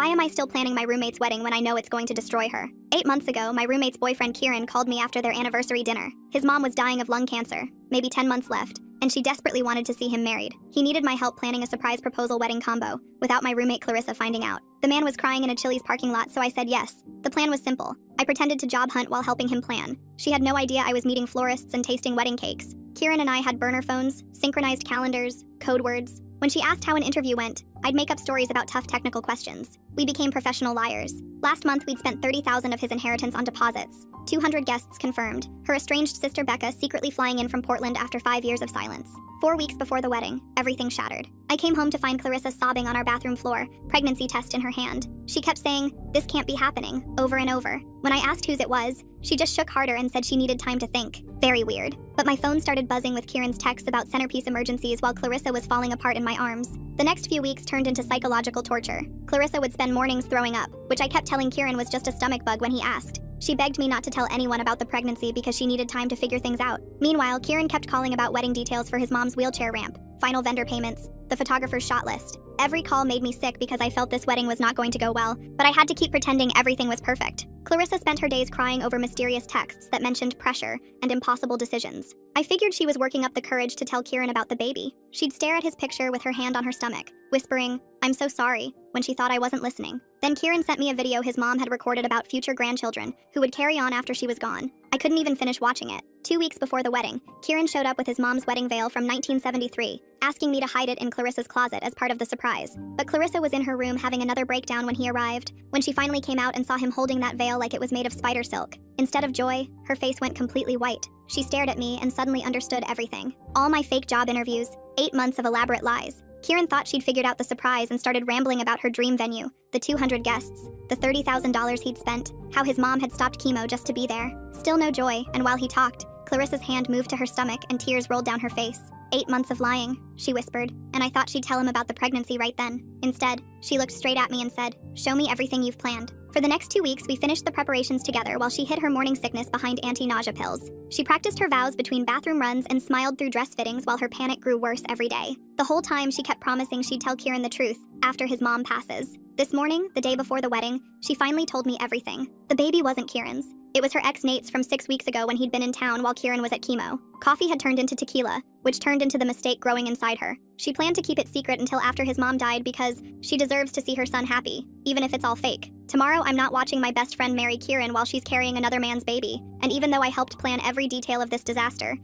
Why am I still planning my roommate's wedding when I know it's going to destroy her? 8 months ago, my roommate's boyfriend Kieran called me after their anniversary dinner. His mom was dying of lung cancer, maybe 10 months left, and she desperately wanted to see him married. He needed my help planning a surprise proposal wedding combo, without my roommate Clarissa finding out. The man was crying in a Chili's parking lot, so I said yes. The plan was simple. I pretended to job hunt while helping him plan. She had no idea I was meeting florists and tasting wedding cakes. Kieran and I had burner phones, synchronized calendars, code words. When she asked how an interview went, I'd make up stories about tough technical questions. We became professional liars. Last month, we'd spent $30,000 of his inheritance on deposits. 200 guests confirmed. Her estranged sister Becca secretly flying in from Portland after 5 years of silence. 4 weeks before the wedding, everything shattered. I came home to find Clarissa sobbing on our bathroom floor, pregnancy test in her hand. She kept saying, "This can't be happening," over and over. When I asked whose it was, she just shook harder and said she needed time to think. Very weird. But my phone started buzzing with Kieran's texts about centerpiece emergencies while Clarissa was falling apart in my arms. The next few weeks turned into psychological torture. Clarissa would spend mornings throwing up, which I kept telling Kieran was just a stomach bug when he asked. She begged me not to tell anyone about the pregnancy because she needed time to figure things out. Meanwhile, Kieran kept calling about wedding details for his mom's wheelchair ramp, final vendor payments, the photographer's shot list. Every call made me sick because I felt this wedding was not going to go well, but I had to keep pretending everything was perfect. Clarissa spent her days crying over mysterious texts that mentioned pressure and impossible decisions. I figured she was working up the courage to tell Kieran about the baby. She'd stare at his picture with her hand on her stomach, whispering, "I'm so sorry," when she thought I wasn't listening. Then Kieran sent me a video his mom had recorded about future grandchildren who would carry on after she was gone. I couldn't even finish watching it. 2 weeks before the wedding, Kieran showed up with his mom's wedding veil from 1973, asking me to hide it in Clarissa's closet as part of the surprise. But Clarissa was in her room having another breakdown when he arrived, when she finally came out and saw him holding that veil like it was made of spider silk. Instead of joy, her face went completely white. She stared at me and suddenly understood everything. All my fake job interviews, 8 months of elaborate lies. Kieran thought she'd figured out the surprise and started rambling about her dream venue, the 200 guests, the $30,000 he'd spent, how his mom had stopped chemo just to be there. Still no joy, and while he talked, Clarissa's hand moved to her stomach and tears rolled down her face. 8 months of lying, she whispered, and I thought she'd tell him about the pregnancy right then. Instead, she looked straight at me and said, "Show me everything you've planned." For the next 2 weeks, we finished the preparations together while she hid her morning sickness behind anti-nausea pills. She practiced her vows between bathroom runs and smiled through dress fittings while her panic grew worse every day. The whole time, she kept promising she'd tell Kieran the truth after his mom passes. This morning, the day before the wedding, she finally told me everything. The baby wasn't Kieran's. It was her ex-Nate's from 6 weeks ago when he'd been in town while Kieran was at chemo. Coffee had turned into tequila, which turned into the mistake growing inside her. She planned to keep it secret until after his mom died because she deserves to see her son happy, even if it's all fake. Tomorrow, I'm not watching my best friend marry Kieran while she's carrying another man's baby. And even though I helped plan every detail of this disaster,